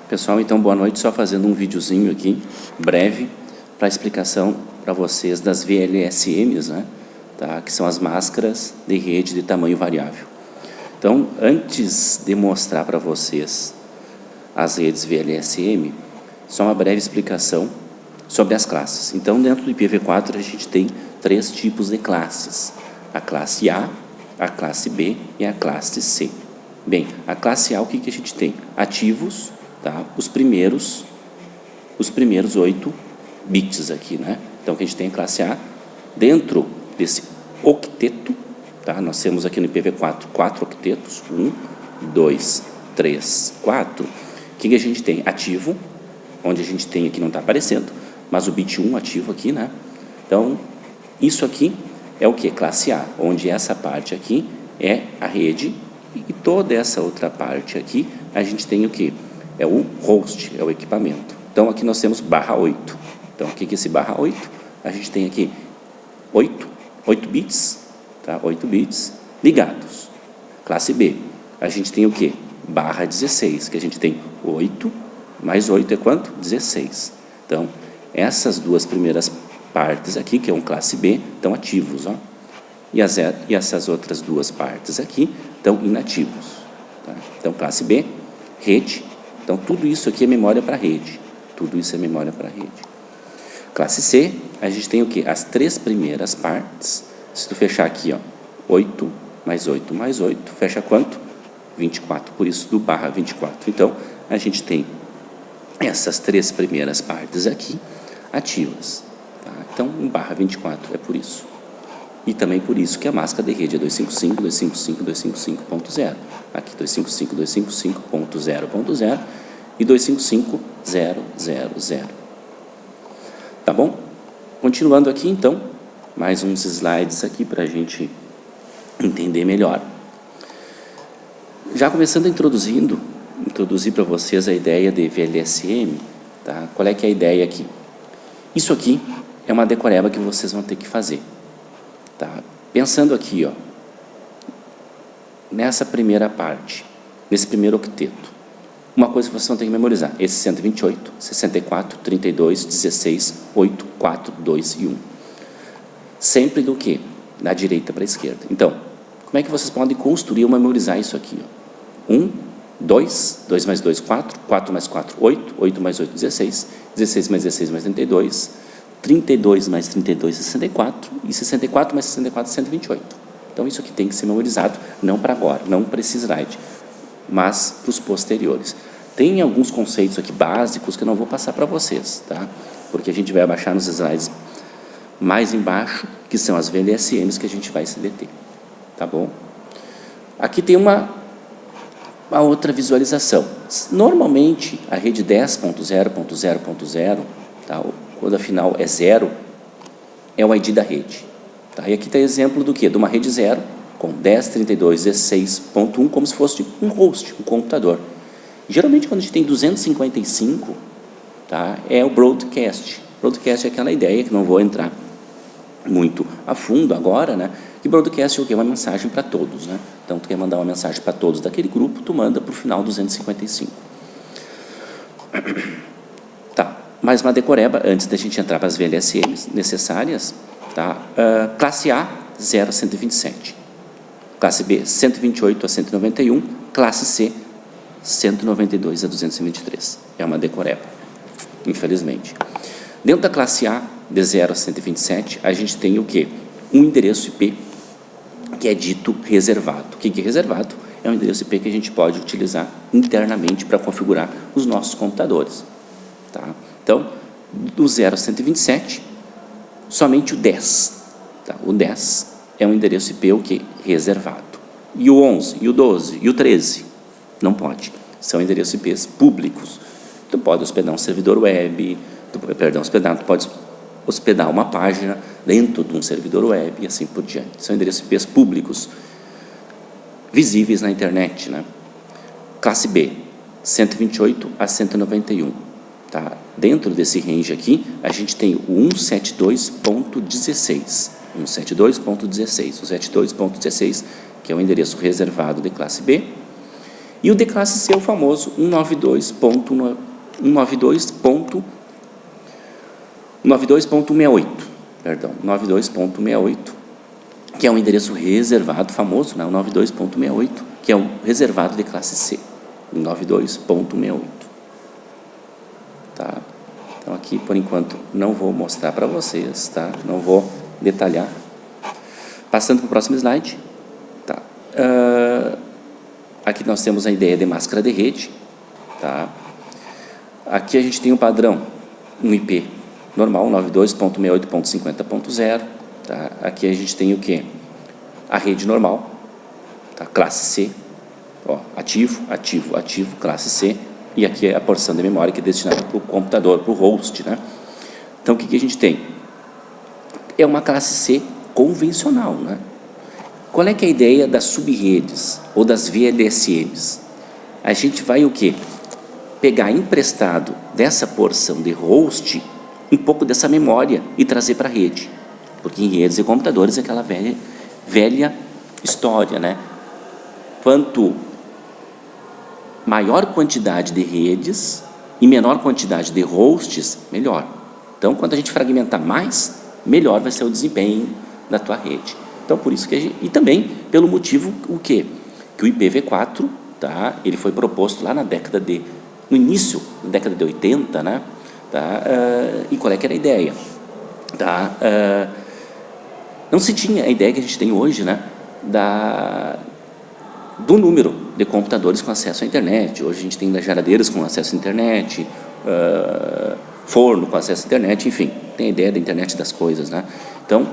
Pessoal, então boa noite, só fazendo um videozinho aqui, breve, para explicação para vocês das VLSMs, né? Tá? Que são as máscaras de rede de tamanho variável. Então, antes de mostrar para vocês as redes VLSM, só uma breve explicação sobre as classes. Então, dentro do IPv4 a gente tem 3 tipos de classes: a classe A, a classe B e a classe C. Bem, a classe A, o que a gente tem? Ativos, tá? Os primeiros 8 bits aqui, né? Então, o que a gente tem a classe A, dentro desse octeto, tá? Nós temos aqui no IPv4 4 octetos, 1, 2, 3, 4. O que a gente tem? Ativo, onde a gente tem aqui, não está aparecendo, mas o bit 1 ativo aqui, né? Então, isso aqui é o que? Classe A, onde essa parte aqui é a rede e toda essa outra parte aqui a gente tem o que? É o host, é o equipamento. Então, aqui nós temos /8. Então, o que é esse /8? A gente tem aqui 8 bits, tá? 8 bits ligados. Classe B, a gente tem o que? /16, que a gente tem 8 mais 8 é quanto? 16. Então, essas duas primeiras partes aqui, que é um classe B, estão ativos, ó. E essas outras duas partes aqui estão inativos. Tá? Então, classe B, rede. Então, tudo isso aqui é memória para rede. Tudo isso é memória para rede. Classe C, a gente tem o quê? As 3 primeiras partes. Se tu fechar aqui, ó, 8 mais 8 mais 8, fecha quanto? 24, por isso do /24. Então, a gente tem essas 3 primeiras partes aqui ativas. Tá? Então, um /24 é por isso. E também por isso que a máscara de rede é 255, 255, 255.0. Aqui 255, 255.0.0 e 255.0.0.0. Tá bom? Continuando aqui, então, mais uns slides aqui para a gente entender melhor. Já começando a introduzir para vocês a ideia de VLSM, tá? Qual é que é a ideia aqui? Isso aqui é uma decoreba que vocês vão ter que fazer. Tá? Pensando aqui, ó, nessa primeira parte, nesse primeiro octeto, uma coisa que vocês vão ter que memorizar: esse 128, 64, 32, 16, 8, 4, 2 e 1. Sempre do que? Da direita para a esquerda. Então, como é que vocês podem construir ou memorizar isso aqui? Ó? 1, 2, 2 mais 2, 4, 4 mais 4, 8, 8 mais 8, 16, 16 mais 16 mais 32, 32 mais 32, 64, e 64 mais 64, 128. Então, isso aqui tem que ser memorizado, não para agora, não para esse slide, mas para os posteriores. Tem alguns conceitos aqui básicos que eu não vou passar para vocês, tá? Porque a gente vai abaixar nos slides mais embaixo, que são as VLSMs que a gente vai se deter, tá bom? Aqui tem uma outra visualização. Normalmente, a rede 10.0.0.0, tá? Quando a final é 0, é o ID da rede. Tá? E aqui está exemplo do quê? De uma rede 0, com 10.32.16.1, como se fosse um host, um computador. Geralmente, quando a gente tem 255, tá? É o broadcast. Broadcast é aquela ideia que não vou entrar muito a fundo agora, né? Que broadcast é o quê? Uma mensagem para todos, né? Então, tu quer mandar uma mensagem para todos daquele grupo, tu manda para o final 255. Tá. Mais uma decoreba, antes da gente entrar para as VLSMs necessárias, tá? Classe A, 0 a 127. Classe B, 128 a 191. Classe C, 192 a 223. É uma decoreba, infelizmente. Dentro da classe A, de 0 a 127, a gente tem o quê? Um endereço IP que é dito reservado. O que é reservado? É um endereço IP que a gente pode utilizar internamente para configurar os nossos computadores. Tá? Então, do 0 a 127, somente o 10. Tá? O 10 é um endereço IP o que? Reservado. E o 11, e o 12, e o 13? Não pode. São endereços IPs públicos. Tu pode hospedar um servidor web, tu pode hospedar uma página dentro de um servidor web e assim por diante. São endereços IPs públicos, visíveis na internet, né? Classe B, 128 a 191. Tá? Dentro desse range aqui, a gente tem o 172.16. 172.16. O 172.16, que é o endereço reservado de classe B. E o de classe C é o famoso 192.168, perdão, 92.68, que é um endereço reservado, famoso, né? O 92.68, que é um reservado de classe C, 92.68. Tá? Então, aqui, por enquanto, não vou mostrar para vocês, tá? Não vou detalhar. Passando para o próximo slide. Tá? Aqui nós temos a ideia de máscara de rede. Tá? Aqui a gente tem um padrão, um IP normal, 92.68.50.0. Tá? Aqui a gente tem o quê? A rede normal, tá? Classe C, ó, ativo, ativo, ativo, classe C. E aqui é a porção de memória que é destinada para o computador, para o host, né? Então, o que a gente tem? É uma classe C convencional, né? Qual é que é a ideia das sub-redes ou das VLSMs? A gente vai o quê? Pegar emprestado dessa porção de host um pouco dessa memória e trazer para a rede. Porque em redes e computadores é aquela velha história, né? Quanto maior quantidade de redes e menor quantidade de hosts, melhor. Então, quando a gente fragmentar mais, melhor vai ser o desempenho da tua rede. Então, por isso que a gente, e também pelo motivo o quê? Que o IPv4, tá? Ele foi proposto lá no início da década de 80, né? Tá? E qual é que era a ideia? Tá? Não se tinha a ideia que a gente tem hoje, né? Do número de computadores com acesso à internet. Hoje a gente tem geradeiras com acesso à internet, forno com acesso à internet, enfim, tem a ideia da internet das coisas, né? Então,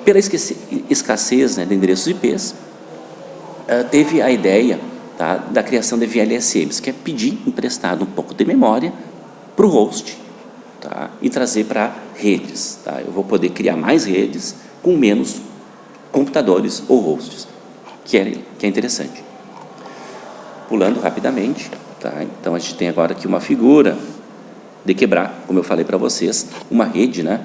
pela escassez, né, de endereços IPs, teve a ideia, tá, da criação de VLSMs, que é pedir emprestado um pouco de memória para o host, tá, e trazer para redes. Tá? Eu vou poder criar mais redes com menos computadores ou hosts, que é interessante. Pulando rapidamente, tá? Então a gente tem agora aqui uma figura de quebrar, como eu falei para vocês, uma rede, né,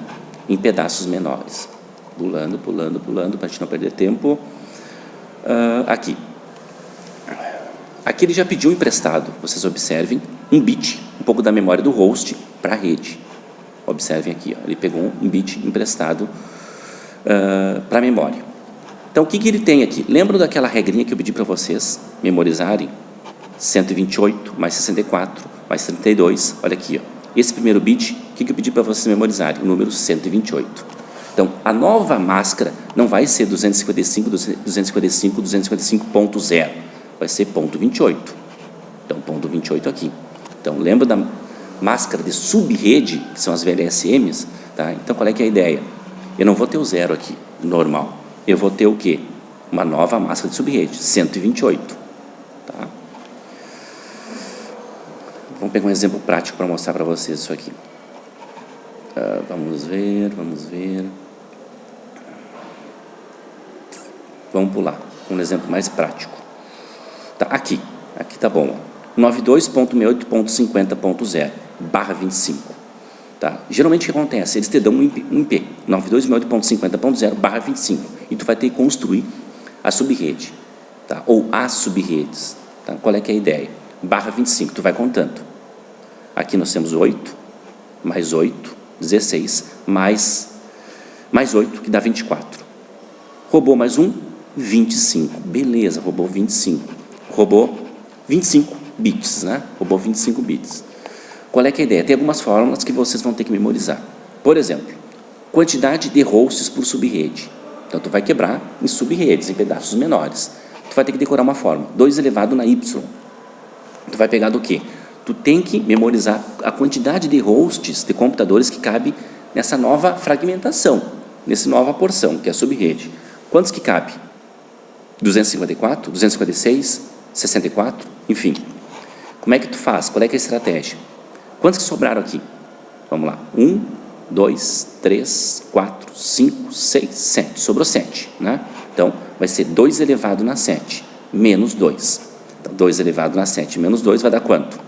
em pedaços menores. Pulando, pulando, pulando, para a gente não perder tempo. Aqui ele já pediu emprestado, vocês observem, um bit, um pouco da memória do host para a rede. Observem aqui, ó, ele pegou um bit emprestado para a memória. Então, o que ele tem aqui? Lembram daquela regrinha que eu pedi para vocês memorizarem? 128 mais 64 mais 32. Olha aqui, ó. Esse primeiro bit, o que eu pedi para vocês memorizarem? O número 128. Então, a nova máscara não vai ser 255.0. Vai ser ponto 28. Então, ponto 28 aqui. Então, lembra da máscara de sub-rede, que são as VLSMs? Tá? Então, qual é que é a ideia? Eu não vou ter o zero aqui, normal. Eu vou ter o quê? Uma nova máscara de sub-rede, 128. Tá? Vamos pegar um exemplo prático para mostrar para vocês isso aqui. Vamos ver. Vamos pular. Um exemplo mais prático. Tá, aqui tá bom. 92.68.50.0 /25. Tá? Geralmente o que acontece? Eles te dão um IP 92.68.50.0 /25 e tu vai ter que construir a sub-rede, tá? Ou as sub-redes. Tá? Qual é que é a ideia? /25, tu vai contando. Aqui nós temos 8, mais 8, 16, mais 8, que dá 24. Roubou mais um, 25. Beleza, roubou 25. Roubou 25 bits, né? Roubou 25 bits. Qual é que é a ideia? Tem algumas fórmulas que vocês vão ter que memorizar. Por exemplo, quantidade de hosts por sub-rede. Então, tu vai quebrar em sub-redes, em pedaços menores. Tu vai ter que decorar uma fórmula. 2 elevado na y. Tu vai pegar do quê? Tu tem que memorizar a quantidade de hosts, de computadores que cabe nessa nova fragmentação, nessa nova porção, que é a sub-rede. Quantos que cabe? 254, 256, 64, enfim. Como é que tu faz? Qual é que é a estratégia? Quantos que sobraram aqui? Vamos lá. 1, 2, 3, 4, 5, 6, 7. Sobrou 7, né? Então, vai ser 2 elevado na 7, menos 2. Então, 2 elevado na 7 menos 2 vai dar quanto?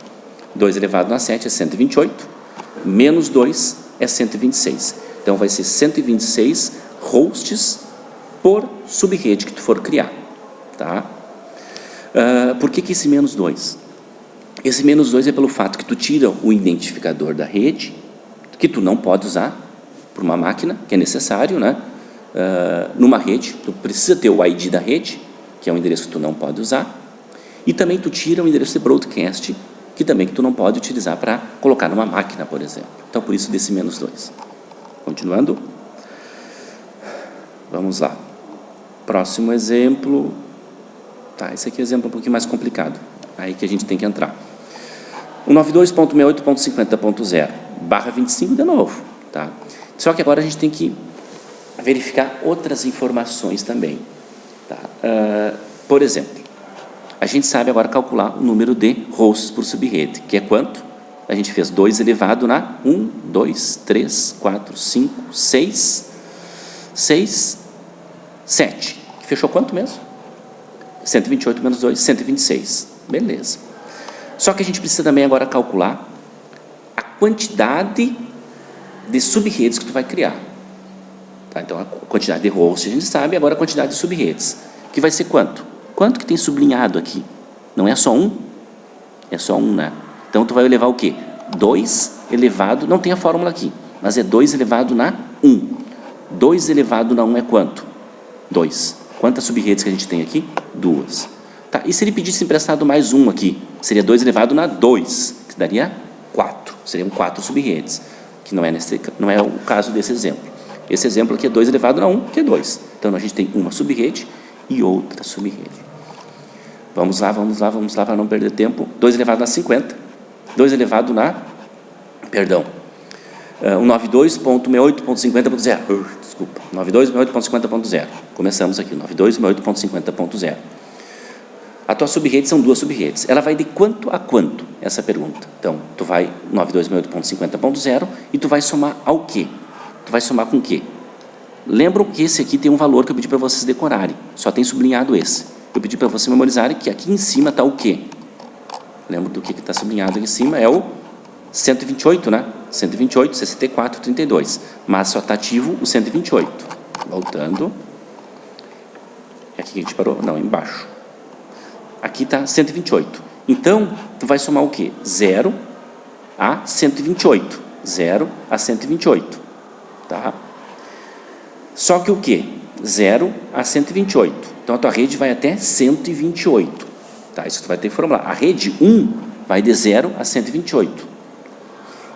2 elevado na 7 é 128, menos 2 é 126. Então, vai ser 126 hosts por sub-rede que tu for criar. Tá? Por que esse menos 2? Esse menos 2 é pelo fato que tu tira o identificador da rede, que tu não pode usar por uma máquina, que é necessário, né? Numa rede, tu precisa ter o ID da rede, que é um endereço que tu não pode usar, e também tu tira o endereço de broadcast, que também tu não pode utilizar para colocar numa máquina, por exemplo. Então, por isso desse menos 2. Continuando. Vamos lá. Próximo exemplo. Tá, esse aqui é um exemplo um pouquinho mais complicado. Aí que a gente tem que entrar. O 92.68.50.0 barra 25 de novo. Tá? Só que agora a gente tem que verificar outras informações também. Tá? Por exemplo, a gente sabe agora calcular o número de hosts por subrede, que é quanto? A gente fez 2 elevado na 1, 2, 3, 4, 5, 6, 7. Fechou quanto mesmo? 128 menos 2, 126. Beleza. Só que a gente precisa também agora calcular a quantidade de subredes que tu vai criar. Tá? Então, a quantidade de hosts a gente sabe, agora a quantidade de subredes. Que vai ser quanto? Quanto que tem sublinhado aqui? Não é só 1? É só 1, né? Então, tu vai elevar o quê? 2 elevado, não tem a fórmula aqui, mas é 2 elevado na 1. 2 elevado na 1 é quanto? 2. Quantas subredes que a gente tem aqui? 2. Tá, e se ele pedisse emprestado mais 1 aqui? Seria 2 elevado na 2, que daria 4. Seriam 4 subredes, que não é o caso desse exemplo. Esse exemplo aqui é 2 elevado na 1, que é 2. Então, a gente tem uma subrede e outra subrede. Vamos lá, para não perder tempo. 2 elevado na 50. 2 elevado na... Perdão. 92.68.50.0. Desculpa. 92.68.50.0. Começamos aqui. 92.68.50.0. A tua subrede são 2 subredes. Ela vai de quanto a quanto? Essa pergunta. Então, tu vai 92.68.50.0 e tu vai somar ao quê? Tu vai somar com o quê? Lembram que esse aqui tem um valor que eu pedi para vocês decorarem. Só tem sublinhado esse. Eu pedi para vocês memorizarem que aqui em cima está o quê? Lembra do que está sublinhado aqui em cima? É o 128, né? 128, 64, 32. Mas só está ativo o 128. Voltando. Aqui que a gente parou? Não, embaixo. Aqui está 128. Então, tu vai somar o quê? 0 a 128. 0 a 128. Tá? Só que o quê? 0 a 128. Então, a tua rede vai até 128. Tá? Isso tu vai ter que formular. A rede 1 vai de 0 a 128.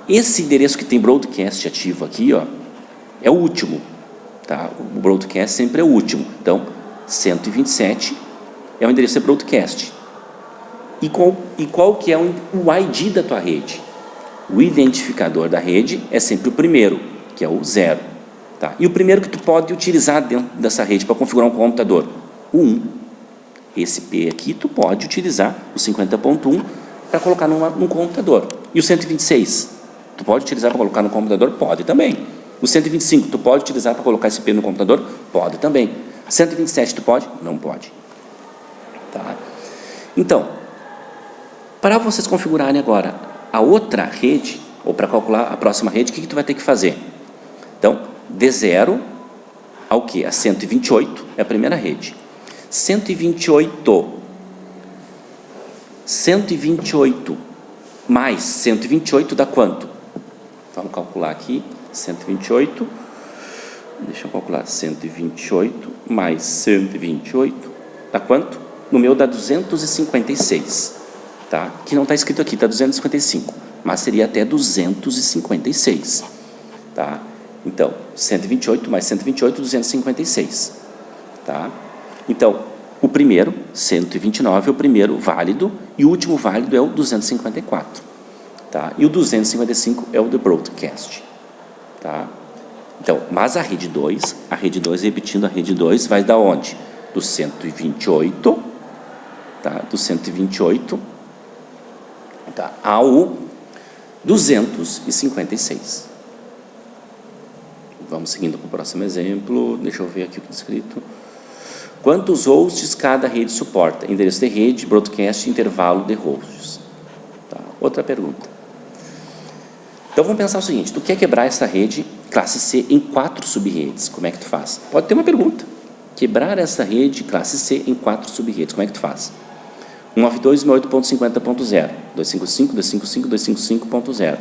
Esse endereço que tem broadcast ativo aqui, ó, é o último. Tá? O broadcast sempre é o último. Então, 127 é o endereço de broadcast. E qual que é o ID da tua rede? O identificador da rede é sempre o primeiro, que é o 0. Tá? E o primeiro que tu pode utilizar dentro dessa rede para configurar um computador? O 1. Esse P aqui tu pode utilizar o 50.1 para colocar num computador. E o 126? Tu pode utilizar para colocar no computador? Pode também. O 125 tu pode utilizar para colocar esse P no computador? Pode também. 127 tu pode? Não pode. Tá? Então, para vocês configurarem agora a outra rede, ou para calcular a próxima rede, o que tu vai ter que fazer? Então, de 0 ao quê? A 128 é a primeira rede. 128 mais 128 dá quanto? Vamos calcular aqui. 128, deixa eu calcular. 128 mais 128 dá quanto? No meu dá 256, tá? Que não está escrito aqui, está 255, mas seria até 256, tá? Então, 128 mais 128, 256, tá? Então, o primeiro, 129, é o primeiro válido, e o último válido é o 254, tá? E o 255 é o de broadcast, tá? Então, mas a rede 2, repetindo, a rede 2 vai da onde? Do 128, tá? Do 128, tá? Ao 256. Vamos seguindo para o próximo exemplo. Deixa eu ver aqui o que está escrito. Quantos hosts cada rede suporta? Endereço de rede, broadcast, intervalo de hosts. Tá? Outra pergunta. Então, vamos pensar o seguinte. Tu quer quebrar essa rede classe C em 4 subredes. Como é que tu faz? Pode ter uma pergunta. Quebrar essa rede classe C em 4 subredes. Como é que tu faz? 192, 198.50.0. 255, 255, 255.0.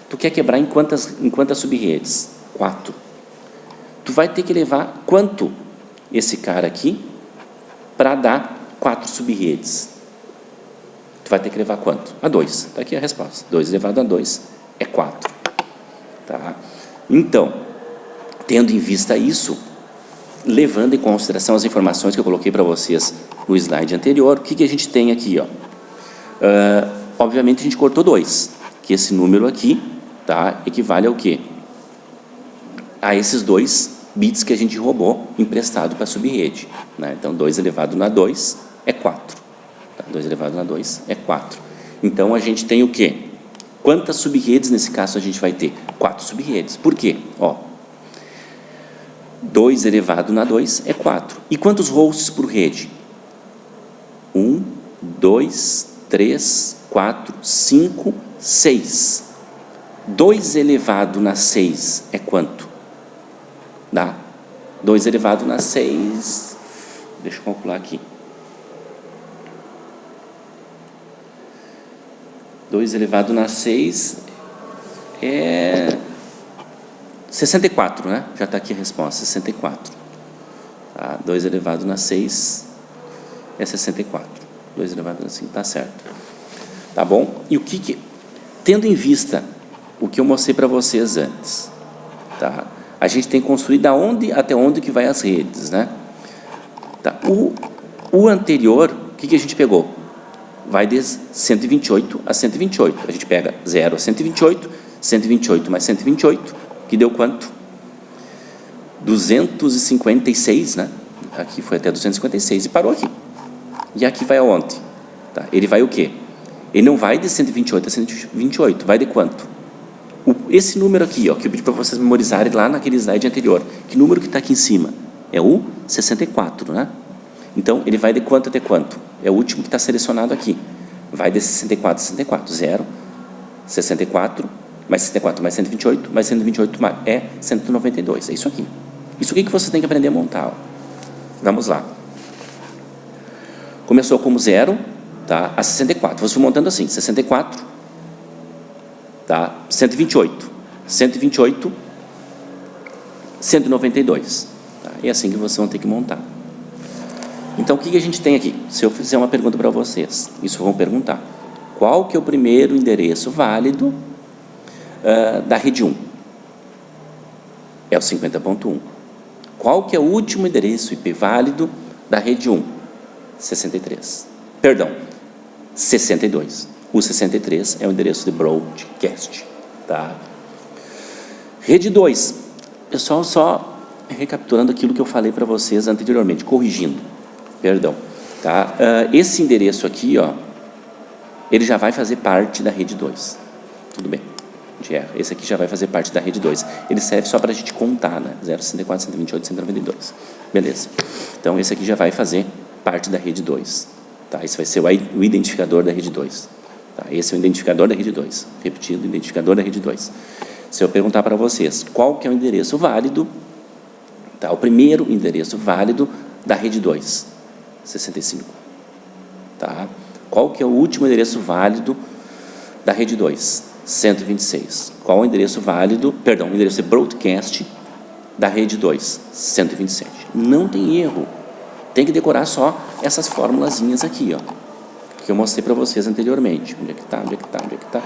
Tu quer quebrar em quantas sub-redes? 4. Tu vai ter que levar quanto esse cara aqui para dar 4 sub-redes? Tu vai ter que levar quanto? A 2. Está aqui a resposta. 2 elevado a 2 é 4. Tá? Então, tendo em vista isso, levando em consideração as informações que eu coloquei para vocês no slide anterior, o que a gente tem aqui? Ó? Obviamente, a gente cortou 2, que esse número aqui, tá, equivale ao quê? A esses 2 bits que a gente roubou emprestado para a subrede. Né? Então, 2 elevado a 2 é 4. Tá? 2 elevado a 2 é 4. Então, a gente tem o quê? Quantas subredes, nesse caso, a gente vai ter? 4 subredes. Por quê? Ó, 2 elevado a 2 é 4. E quantos hosts por rede? 1, 2, 3, 4, 5, 6. 2 elevado a 6 é quanto? Dá? 2 elevado a 6... Deixa eu calcular aqui. 2 elevado a 6 é 64, né? Já está aqui a resposta, 64. Tá? 2 elevado a 6 é 64. 2 elevado a 5, está certo. Tá bom? E o que tendo em vista o que eu mostrei para vocês antes, tá? A gente tem que construir da onde até onde que vai as redes, né? Tá? O anterior, o que a gente pegou? Vai de 128 a 128. A gente pega 0 a 128, 128 mais 128, que deu quanto? 256, né? Aqui foi até 256 e parou aqui. E aqui vai aonde? Tá? Ele vai o quê? Ele não vai de 128 a 128, vai de quanto? Esse número aqui, ó, que eu pedi para vocês memorizarem lá naquele slide anterior. Que número que está aqui em cima? É o 64, né? Então, ele vai de quanto até quanto? É o último que está selecionado aqui. Vai de 64 a 64. 0, 64, mais 64, mais 128, mais 128 é 192. É isso aqui. Isso aqui que você tem que aprender a montar. Ó. Vamos lá. Começou como 0, tá? A 64. Você foi montando assim, 64, tá? 128, 128, 192. Tá? É assim que vocês vão ter que montar. Então, o que a gente tem aqui? Se eu fizer uma pergunta para vocês, isso vão perguntar. Qual que é o primeiro endereço válido da rede 1? É o 50.1. Qual que é o último endereço IP válido da rede 1? 63. Perdão, 62. O 63 é o endereço de broadcast. Tá? Rede 2. Pessoal, só recapitulando aquilo que eu falei para vocês anteriormente, corrigindo. Perdão. Tá? Esse endereço aqui, ó, ele já vai fazer parte da rede 2. Tudo bem. Esse aqui já vai fazer parte da rede 2. Ele serve só para a gente contar, né? 0, 64, 128, 192. Beleza. Então, esse aqui já vai fazer parte da rede 2. Tá? Esse vai ser o identificador da rede 2. Tá? Esse é o identificador da rede 2. Repetindo, identificador da rede 2. Se eu perguntar para vocês qual que é o endereço válido, tá? O primeiro endereço válido da rede 2, 65. Tá? Qual que é o último endereço válido da rede 2? 126. Qual o endereço válido, perdão, o endereço de broadcast da rede 2? 127. Não tem erro. Tem que decorar só essas formulazinhas aqui, ó, que eu mostrei para vocês anteriormente. Onde é que está? Onde é que está? Onde é que está?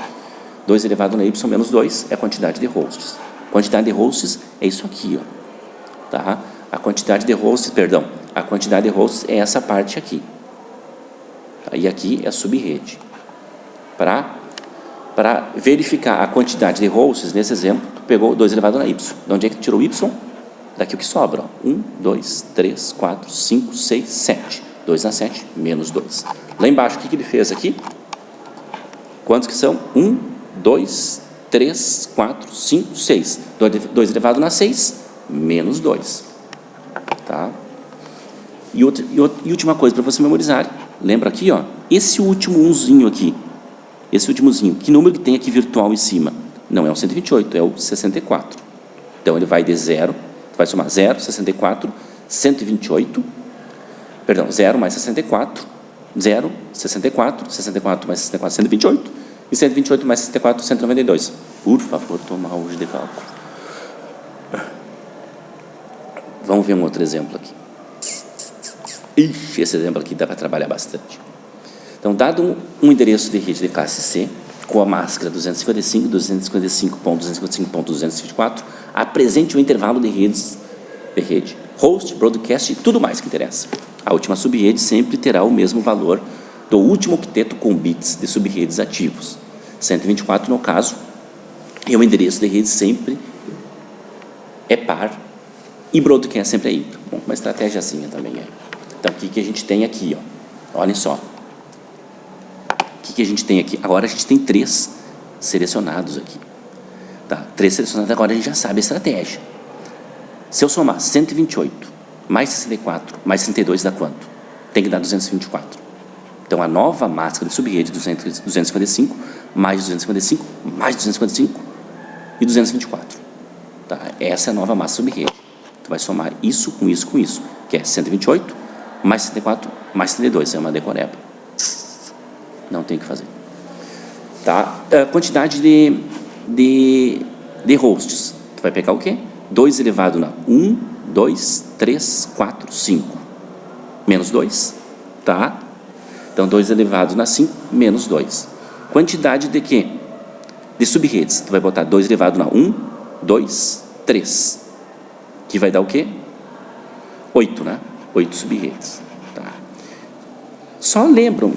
2 elevado a y menos 2 é a quantidade de hosts. Quantidade de hosts é isso aqui, ó. Tá? A quantidade de hosts, perdão, a quantidade de hosts é essa parte aqui. Tá? E aqui é a subrede. Para verificar a quantidade de hosts, nesse exemplo, tu pegou 2 elevado a y. De onde é que tu tirou y? Daqui o que sobra. 1, 2, 3, 4, 5, 6, 7. 2 a 7, menos 2. Lá embaixo, o que ele fez aqui? Quantos que são? 1, 2, 3, 4, 5, 6. 2 elevado a 6, menos 2. Tá? E última coisa para você memorizar. Lembra aqui, ó, esse último umzinho aqui. Esse últimozinho, que número que tem aqui virtual em cima? Não é o 128, é o 64. Então, ele vai de 0, vai somar 0, 64, 128, perdão, 0 mais 64, 0, 64, 64 mais 64, 128, e 128 mais 64, 192. Por favor, tomar hoje de cálculo. Vamos ver um outro exemplo aqui. Ixi, esse exemplo aqui dá para trabalhar bastante. Então, dado um endereço de rede de classe C, com a máscara 255, 255.255.224, apresente o intervalo de rede, host, broadcast e tudo mais que interessa. A última subrede sempre terá o mesmo valor do último octeto com bits de subredes ativos. 124, no caso, e o endereço de rede sempre é par e broadcast sempre é ímpar. Bom, uma estratégiazinha também é. Então, o que a gente tem aqui? Ó? Olhem só. O que a gente tem aqui? Agora a gente tem 3 selecionados aqui. Tá? 3 selecionados, agora a gente já sabe a estratégia. Se eu somar 128 mais 64 mais 32 dá quanto? Tem que dar 224. Então, a nova máscara de subrede 255 mais 255 mais 255 e 224. Tá? Essa é a nova massa subrede. Tu vai somar isso com isso com isso, que é 128 mais 64 mais 32. É uma decoreba. Não tem o que fazer. Tá? A quantidade de hosts. Tu vai pegar o quê? 2 elevado na 1, 2, 3, 4, 5. Menos 2. Tá? Então, 2 elevado na 5, menos 2. Quantidade de quê? De subredes. Tu vai botar 2 elevado na 1, 2, 3. Que vai dar o quê? 8, né? 8 subredes. Tá? Só lembram,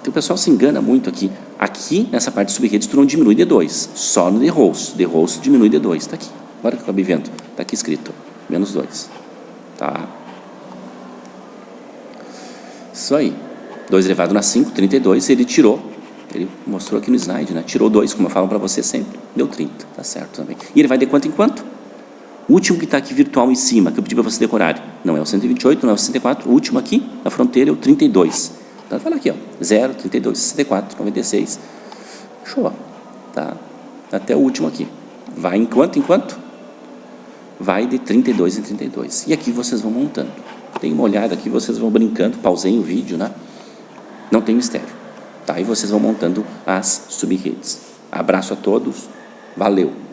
que o pessoal se engana muito aqui. Aqui, nessa parte de subredes, tu não diminui de 2. Só no de host. De host diminui de 2. Está aqui. Agora que eu acabei vendo. Está aqui escrito. Menos 2. Tá? Isso aí. 2 elevado na 5, 32. Ele tirou. Ele mostrou aqui no slide, né? Tirou 2, como eu falo para você sempre. Deu 30. Tá certo também. E ele vai de quanto em quanto? O último que está aqui virtual em cima, que eu pedi para você decorar. Não é o 128, não é o 64. O último aqui, na fronteira, é o 32. Então, vai lá aqui, ó. 0, 32, 64, 96. Show. Tá? Até o último aqui. Vai em quanto? Em quanto? Vai de 32 em 32. E aqui vocês vão montando. Tem uma olhada aqui, vocês vão brincando. Pausei o vídeo, né? Não tem mistério. Tá? E vocês vão montando as subredes. Abraço a todos. Valeu.